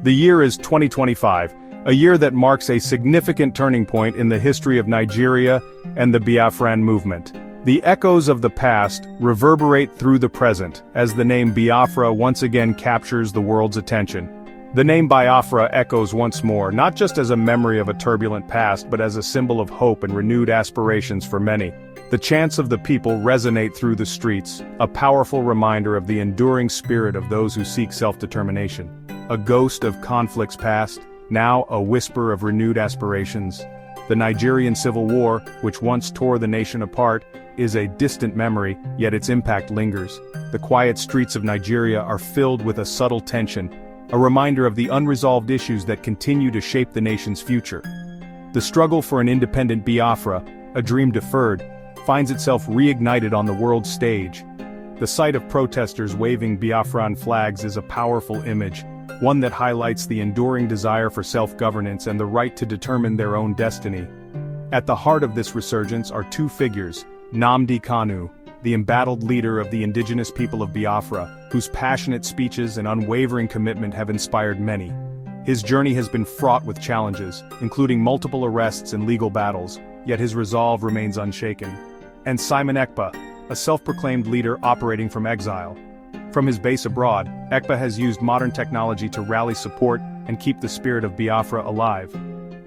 The year is 2025, a year that marks a significant turning point in the history of Nigeria and the Biafran movement. The echoes of the past reverberate through the present, as the name Biafra once again captures the world's attention. The name Biafra echoes once more, not just as a memory of a turbulent past but as a symbol of hope and renewed aspirations for many. The chants of the people resonate through the streets, a powerful reminder of the enduring spirit of those who seek self-determination. A ghost of conflicts past, now a whisper of renewed aspirations. The Nigerian Civil War, which once tore the nation apart, is a distant memory, yet its impact lingers. The quiet streets of Nigeria are filled with a subtle tension, a reminder of the unresolved issues that continue to shape the nation's future. The struggle for an independent Biafra, a dream deferred, finds itself reignited on the world stage. The sight of protesters waving Biafran flags is a powerful image, one that highlights the enduring desire for self-governance and the right to determine their own destiny. At the heart of this resurgence are two figures: Nnamdi Kanu, the embattled leader of the indigenous people of Biafra, whose passionate speeches and unwavering commitment have inspired many. His journey has been fraught with challenges, including multiple arrests and legal battles, yet his resolve remains unshaken. And Simon Ekpa, a self-proclaimed leader operating from exile. From his base abroad, Ekpa has used modern technology to rally support and keep the spirit of Biafra alive.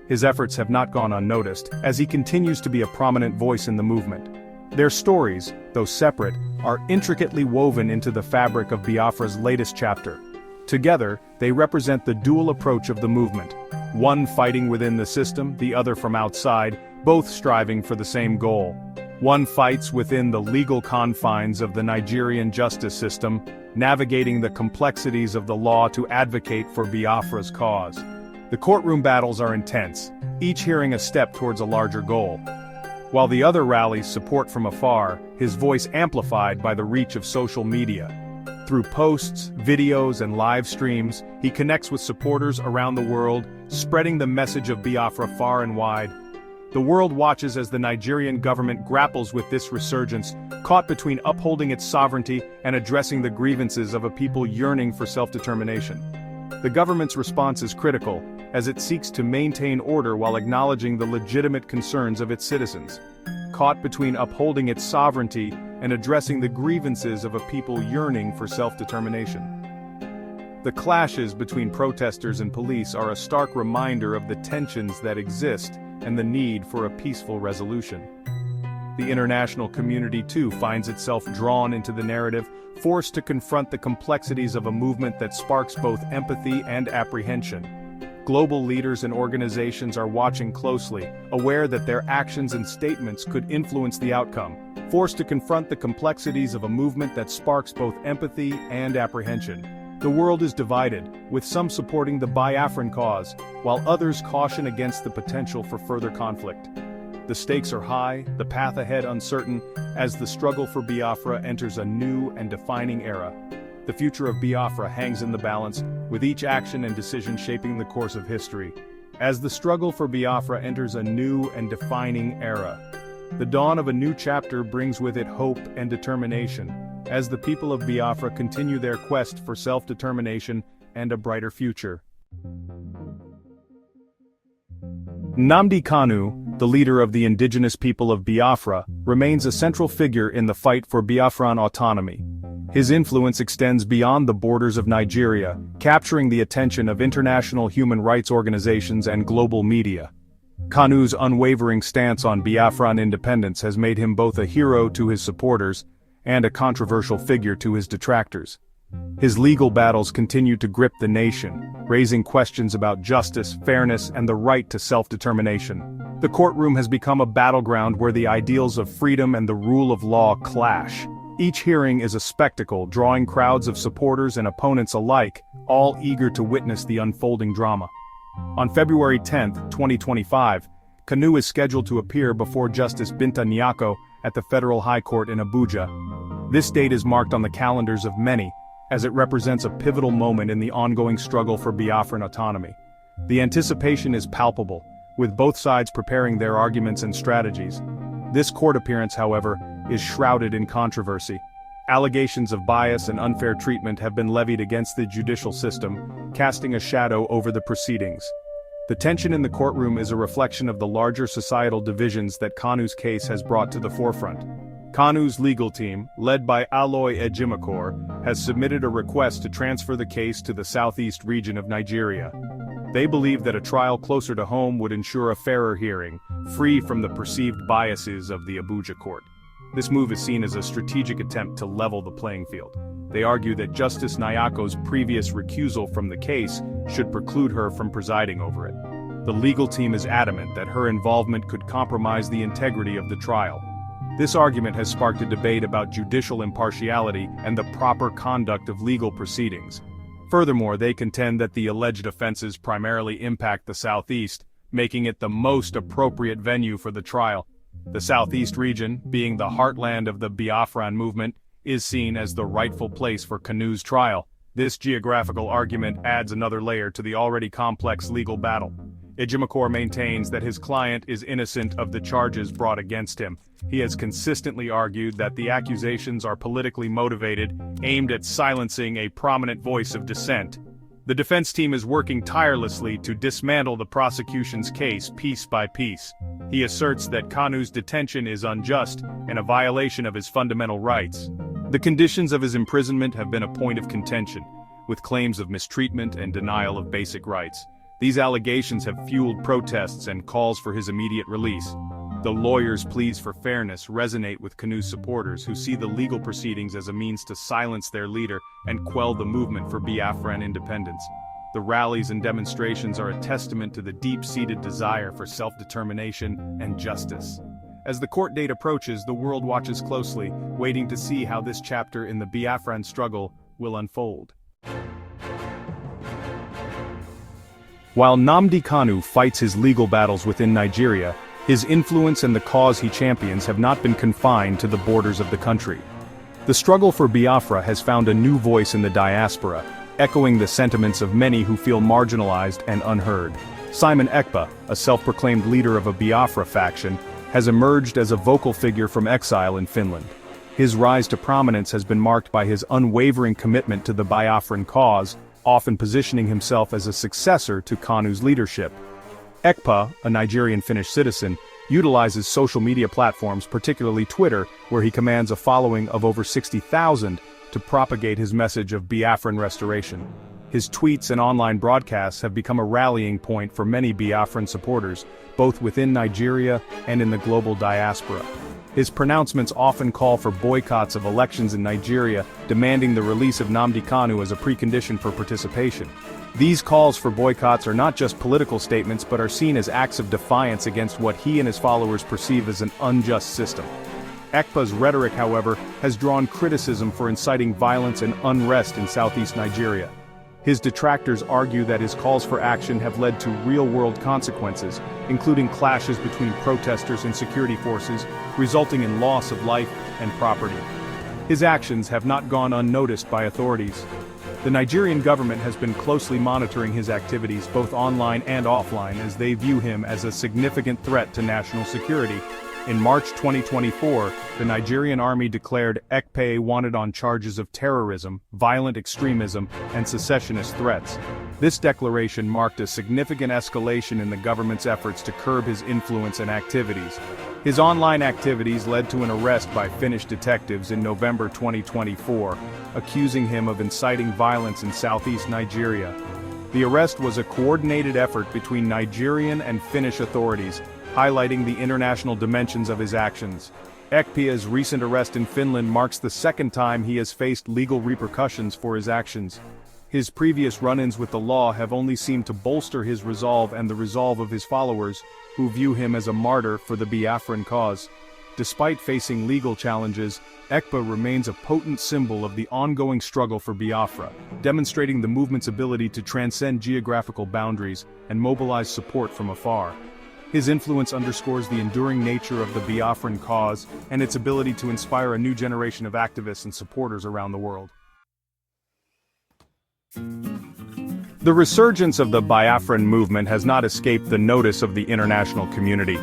His efforts have not gone unnoticed, as he continues to be a prominent voice in the movement. Their stories, though separate, are intricately woven into the fabric of Biafra's latest chapter. Together, they represent the dual approach of the movement, one fighting within the system, the other from outside, both striving for the same goal. One fights within the legal confines of the Nigerian justice system, navigating the complexities of the law to advocate for Biafra's cause. The courtroom battles are intense, each hearing a step towards a larger goal. While the other rallies support from afar, his voice amplified by the reach of social media. Through posts, videos, and live streams, he connects with supporters around the world, spreading the message of Biafra far and wide. The world watches as the Nigerian government grapples with this resurgence, caught between upholding its sovereignty and addressing the grievances of a people yearning for self-determination. The government's response is critical, as it seeks to maintain order while acknowledging the legitimate concerns of its citizens. Caught between upholding its sovereignty and addressing the grievances of a people yearning for self-determination. The clashes between protesters and police are a stark reminder of the tensions that exist and the need for a peaceful resolution. The international community too finds itself drawn into the narrative, forced to confront the complexities of a movement that sparks both empathy and apprehension. Global leaders and organizations are watching closely, aware that their actions and statements could influence the outcome, forced to confront the complexities of a movement that sparks both empathy and apprehension. The world is divided, with some supporting the Biafran cause, while others caution against the potential for further conflict. The stakes are high, the path ahead uncertain, as the struggle for Biafra enters a new and defining era. The future of Biafra hangs in the balance, with each action and decision shaping the course of history. As the struggle for Biafra enters a new and defining era, the dawn of a new chapter brings with it hope and determination, as the people of Biafra continue their quest for self-determination and a brighter future. Nnamdi Kanu, the leader of the indigenous people of Biafra, remains a central figure in the fight for Biafran autonomy. His influence extends beyond the borders of Nigeria, capturing the attention of international human rights organizations and global media. Kanu's unwavering stance on Biafran independence has made him both a hero to his supporters and a controversial figure to his detractors. His legal battles continue to grip the nation, raising questions about justice, fairness, and the right to self-determination. The courtroom has become a battleground where the ideals of freedom and the rule of law clash. Each hearing is a spectacle, drawing crowds of supporters and opponents alike, all eager to witness the unfolding drama. On February 10, 2025, Kanu is scheduled to appear before Justice Binta Nyako at the Federal High Court in Abuja. This date is marked on the calendars of many, as it represents a pivotal moment in the ongoing struggle for Biafran autonomy. The anticipation is palpable, with both sides preparing their arguments and strategies. This court appearance, however, is shrouded in controversy. Allegations of bias and unfair treatment have been levied against the judicial system, casting a shadow over the proceedings. The tension in the courtroom is a reflection of the larger societal divisions that Kanu's case has brought to the forefront. Kanu's legal team, led by Aloy Ejimakor, has submitted a request to transfer the case to the southeast region of Nigeria. They believe that a trial closer to home would ensure a fairer hearing, free from the perceived biases of the Abuja court. This move is seen as a strategic attempt to level the playing field. They argue that Justice Nyako's previous recusal from the case should preclude her from presiding over it. The legal team is adamant that her involvement could compromise the integrity of the trial. This argument has sparked a debate about judicial impartiality and the proper conduct of legal proceedings. Furthermore, they contend that the alleged offenses primarily impact the Southeast, making it the most appropriate venue for the trial. The Southeast region, being the heartland of the Biafran movement, is seen as the rightful place for Kanu's trial. This geographical argument adds another layer to the already complex legal battle. Ejimakor maintains that his client is innocent of the charges brought against him. He has consistently argued that the accusations are politically motivated, aimed at silencing a prominent voice of dissent. The defense team is working tirelessly to dismantle the prosecution's case piece by piece. He asserts that Kanu's detention is unjust and a violation of his fundamental rights. The conditions of his imprisonment have been a point of contention, with claims of mistreatment and denial of basic rights. These allegations have fueled protests and calls for his immediate release. The lawyers' pleas for fairness resonate with Kanu's supporters, who see the legal proceedings as a means to silence their leader and quell the movement for Biafran independence. The rallies and demonstrations are a testament to the deep-seated desire for self-determination and justice. As the court date approaches, the world watches closely, waiting to see how this chapter in the Biafran struggle will unfold. While Nnamdi Kanu fights his legal battles within Nigeria, his influence and the cause he champions have not been confined to the borders of the country. The struggle for Biafra has found a new voice in the diaspora, echoing the sentiments of many who feel marginalized and unheard. Simon Ekpa, a self-proclaimed leader of a Biafra faction, has emerged as a vocal figure from exile in Finland. His rise to prominence has been marked by his unwavering commitment to the Biafran cause, often positioning himself as a successor to Kanu's leadership. Ekpa, a Nigerian Finnish citizen, utilizes social media platforms, particularly Twitter, where he commands a following of over 60,000, to propagate his message of Biafran restoration. His tweets and online broadcasts have become a rallying point for many Biafran supporters, both within Nigeria and in the global diaspora. His pronouncements often call for boycotts of elections in Nigeria, demanding the release of Nnamdi Kanu as a precondition for participation. These calls for boycotts are not just political statements but are seen as acts of defiance against what he and his followers perceive as an unjust system. Ekpa's rhetoric, however, has drawn criticism for inciting violence and unrest in southeast Nigeria. His detractors argue that his calls for action have led to real-world consequences, including clashes between protesters and security forces, resulting in loss of life and property. His actions have not gone unnoticed by authorities. The Nigerian government has been closely monitoring his activities both online and offline, as they view him as a significant threat to national security. In March 2024, the Nigerian army declared Ekpe wanted on charges of terrorism, violent extremism, and secessionist threats. This declaration marked a significant escalation in the government's efforts to curb his influence and activities. His online activities led to an arrest by Finnish detectives in November 2024, accusing him of inciting violence in southeast Nigeria. The arrest was a coordinated effort between Nigerian and Finnish authorities, highlighting the international dimensions of his actions. Ekpe's recent arrest in Finland marks the second time he has faced legal repercussions for his actions. His previous run-ins with the law have only seemed to bolster his resolve and the resolve of his followers, who view him as a martyr for the Biafran cause. Despite facing legal challenges, Ekpa remains a potent symbol of the ongoing struggle for Biafra, demonstrating the movement's ability to transcend geographical boundaries and mobilize support from afar. His influence underscores the enduring nature of the Biafran cause and its ability to inspire a new generation of activists and supporters around the world. The resurgence of the Biafran movement has not escaped the notice of the international community.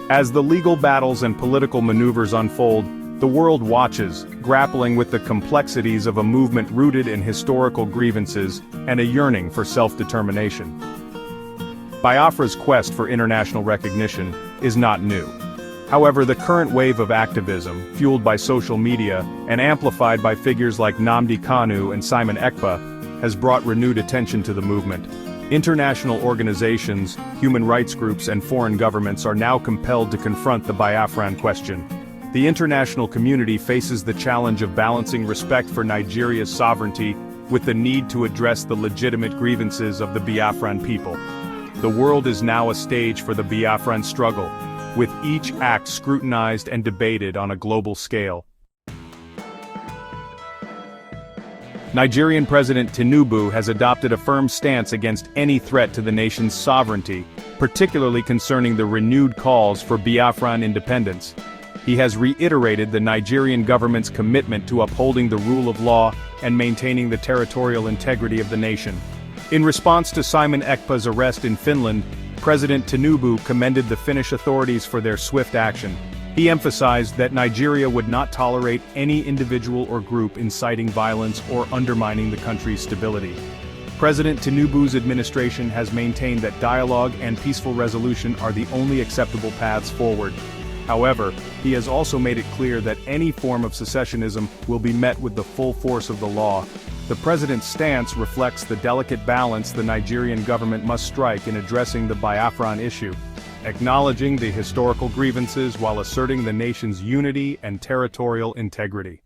As the legal battles and political maneuvers unfold, The world watches, grappling with the complexities of a movement rooted in historical grievances and a yearning for self-determination. Biafra's quest for international recognition is not new. However, the current wave of activism, fueled by social media and amplified by figures like Nnamdi Kanu and Simon Ekpa, has brought renewed attention to the movement. International organizations, human rights groups and foreign governments are now compelled to confront the Biafran question. The international community faces the challenge of balancing respect for Nigeria's sovereignty with the need to address the legitimate grievances of the Biafran people. The world is now a stage for the Biafran struggle, with each act scrutinized and debated on a global scale. Nigerian President Tinubu has adopted a firm stance against any threat to the nation's sovereignty, particularly concerning the renewed calls for Biafran independence. He has reiterated the Nigerian government's commitment to upholding the rule of law and maintaining the territorial integrity of the nation. In response to Simon Ekpa's arrest in Finland, President Tinubu commended the Finnish authorities for their swift action. He emphasized that Nigeria would not tolerate any individual or group inciting violence or undermining the country's stability. President Tinubu's administration has maintained that dialogue and peaceful resolution are the only acceptable paths forward. However, he has also made it clear that any form of secessionism will be met with the full force of the law. The president's stance reflects the delicate balance the Nigerian government must strike in addressing the Biafran issue, acknowledging the historical grievances while asserting the nation's unity and territorial integrity.